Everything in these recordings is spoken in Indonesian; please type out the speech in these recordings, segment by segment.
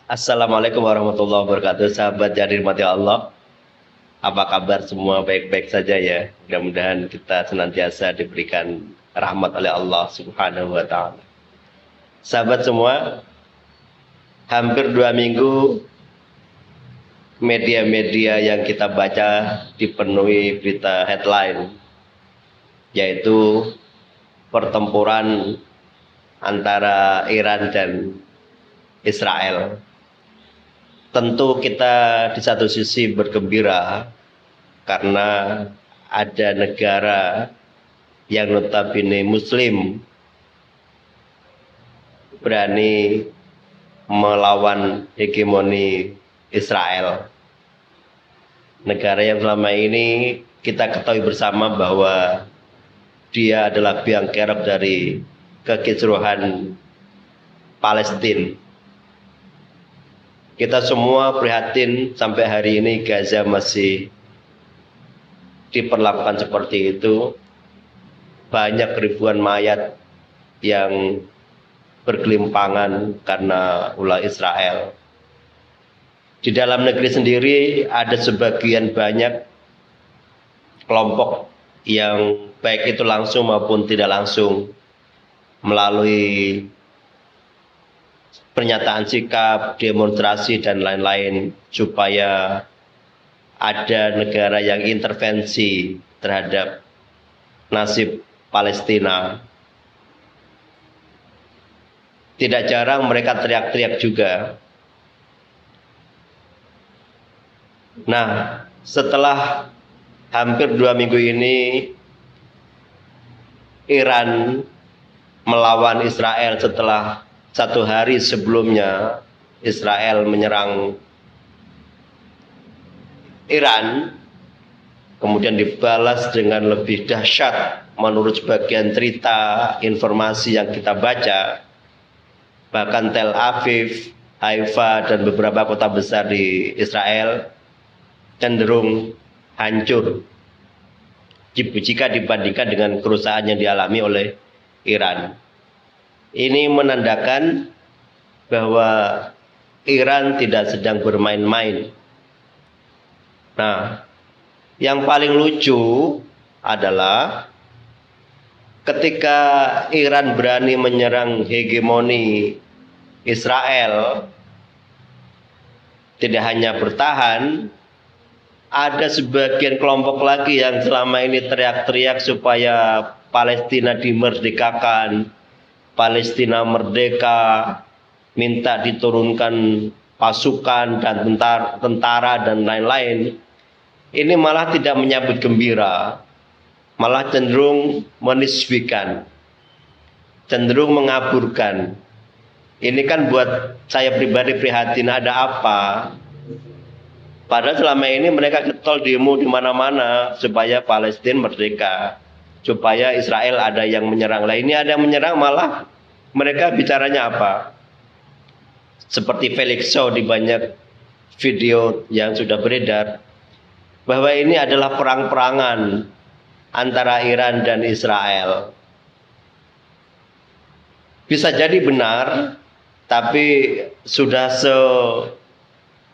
Assalamualaikum warahmatullahi wabarakatuh. Sahabat yang dirahmati Allah, apa kabar semua? Baik-baik saja ya. Mudah-mudahan kita senantiasa diberikan rahmat oleh Allah Subhanahu wa Ta'ala. Sahabat semua, hampir 2 minggu media-media yang kita baca dipenuhi berita headline, yaitu pertempuran antara Iran dan Israel. Tentu kita di satu sisi bergembira karena ada negara yang notabene muslim berani melawan hegemoni Israel. Negara yang selama ini kita ketahui bersama bahwa dia adalah biang kerok dari kekisruhan Palestina. Kita semua prihatin sampai hari ini Gaza masih diperlakukan seperti itu. Banyak ribuan mayat yang bergelimpangan karena ulah Israel. Di dalam negeri sendiri ada sebagian banyak kelompok yang baik itu langsung maupun tidak langsung melalui pernyataan sikap, demonstrasi, dan lain-lain supaya ada negara yang intervensi terhadap nasib Palestina. Tidak jarang mereka teriak-teriak juga. Nah, setelah hampir 2 minggu ini Iran melawan Israel setelah 1 hari sebelumnya Israel menyerang Iran, kemudian dibalas dengan lebih dahsyat menurut sebagian cerita informasi yang kita baca. Bahkan Tel Aviv, Haifa, dan beberapa kota besar di Israel cenderung hancur jika dibandingkan dengan kerusakan yang dialami oleh Iran. Ini menandakan bahwa Iran tidak sedang bermain-main. Nah, yang paling lucu adalah ketika Iran berani menyerang hegemoni Israel, tidak hanya bertahan, ada sebagian kelompok lagi yang selama ini teriak-teriak supaya Palestina dimerdekakan, Palestina merdeka, minta diturunkan pasukan dan tentara dan lain-lain. Ini malah tidak menyambut gembira, malah cenderung menisbikan, cenderung mengaburkan. Ini kan buat saya pribadi prihatin, ada apa? Padahal selama ini mereka getol demo di mana-mana supaya Palestina merdeka, supaya Israel ada yang menyerang. Lah ini ada yang menyerang malah mereka bicaranya apa? Seperti Felix Shaw di banyak video yang sudah beredar, bahwa ini adalah perang-perangan antara Iran dan Israel. Bisa jadi benar, tapi sudah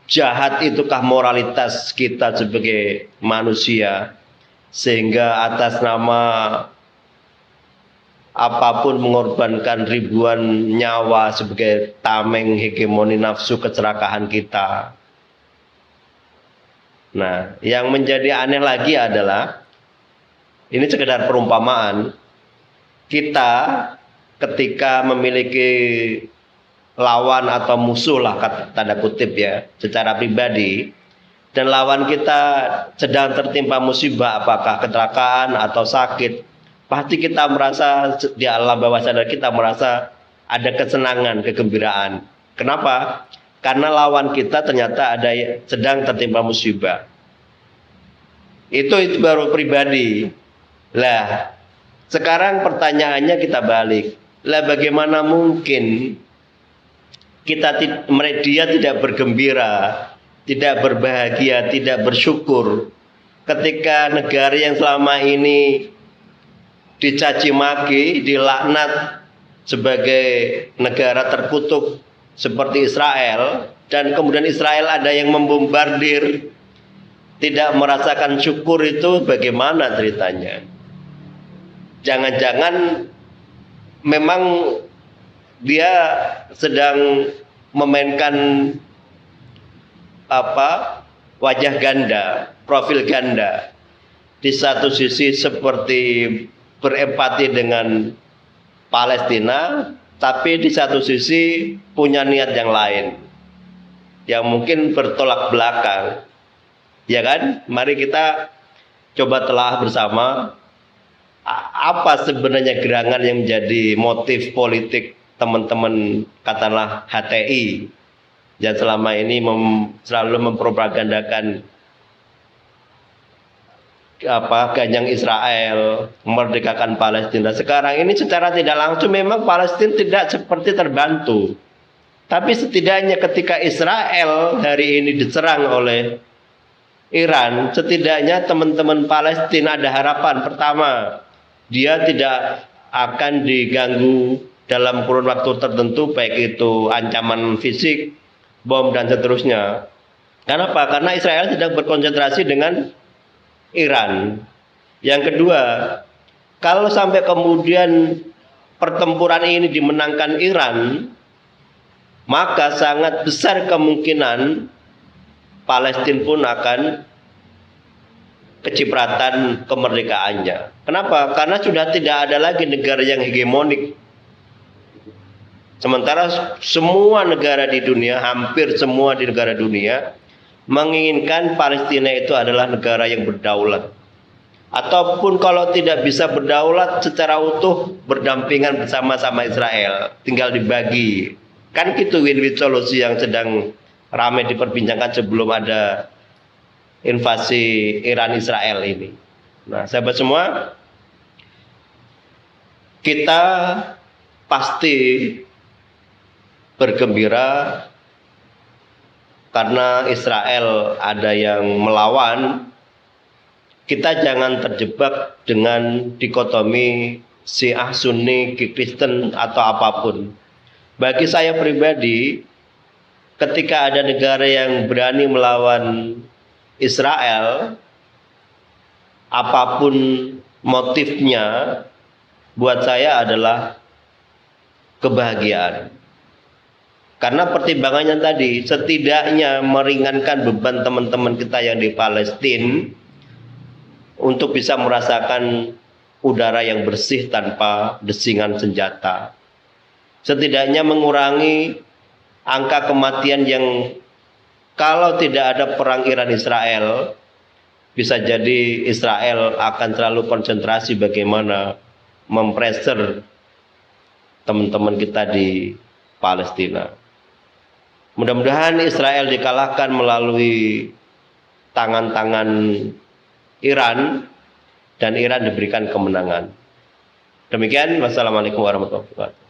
sejahat itukah moralitas kita sebagai manusia, sehingga atas nama apapun mengorbankan ribuan nyawa sebagai tameng hegemoni nafsu keserakahan kita. Nah, yang menjadi aneh lagi adalah, ini sekedar perumpamaan, kita ketika memiliki lawan atau musuh lah tanda kutip ya, secara pribadi, dan lawan kita sedang tertimpa musibah, apakah kecelakaan atau sakit, pasti kita merasa di alam bawah sadar kita merasa ada kesenangan, kegembiraan. Kenapa? Karena lawan kita ternyata ada sedang tertimpa musibah. Itu baru pribadi. Lah, sekarang pertanyaannya kita balik. Lah bagaimana mungkin dia tidak bergembira, tidak berbahagia, tidak bersyukur ketika negara yang selama ini dicaci maki, dilaknat sebagai negara terkutuk seperti Israel, dan kemudian Israel ada yang membombardir, tidak merasakan syukur, itu bagaimana ceritanya? Jangan-jangan memang dia sedang memainkan wajah ganda, profil ganda. Di satu sisi seperti berempati dengan Palestina, tapi di satu sisi punya niat yang lain, yang mungkin bertolak belakang. Ya kan? Mari kita coba telah bersama apa sebenarnya gerangan yang menjadi motif politik teman-teman katakanlah HTI yang selama ini selalu mempropagandakan ganyang Israel, memerdekakan Palestina. Sekarang ini secara tidak langsung memang Palestina tidak seperti terbantu. Tapi setidaknya ketika Israel hari ini diserang oleh Iran, setidaknya teman-teman Palestina ada harapan. Pertama, dia tidak akan diganggu dalam kurun waktu tertentu, baik itu ancaman fisik, bom, dan seterusnya. Kenapa? Karena Israel sedang berkonsentrasi dengan Iran. Yang kedua, kalau sampai kemudian pertempuran ini dimenangkan Iran, maka sangat besar kemungkinan Palestina pun akan kecipratan kemerdekaannya. Kenapa? Karena sudah tidak ada lagi negara yang hegemonik. Sementara semua negara di dunia, hampir semua di negara dunia, menginginkan Palestina itu adalah negara yang berdaulat. Ataupun kalau tidak bisa berdaulat secara utuh, berdampingan bersama-sama Israel, tinggal dibagi. Kan gitu win-win solusi yang sedang ramai diperbincangkan sebelum ada invasi Iran Israel ini. Nah, sahabat semua, kita pasti bergembira karena Israel ada yang melawan. Kita jangan terjebak dengan dikotomi Syiah Sunni, Kristen atau apapun. Bagi saya pribadi, ketika ada negara yang berani melawan Israel, apapun motifnya, buat saya adalah kebahagiaan. Karena pertimbangannya tadi, setidaknya meringankan beban teman-teman kita yang di Palestina untuk bisa merasakan udara yang bersih tanpa desingan senjata. Setidaknya mengurangi angka kematian yang kalau tidak ada perang Iran-Israel, bisa jadi Israel akan selalu konsentrasi bagaimana mempressure teman-teman kita di Palestina. Mudah-mudahan Israel dikalahkan melalui tangan-tangan Iran dan Iran diberikan kemenangan. Demikian, wassalamualaikum warahmatullahi wabarakatuh.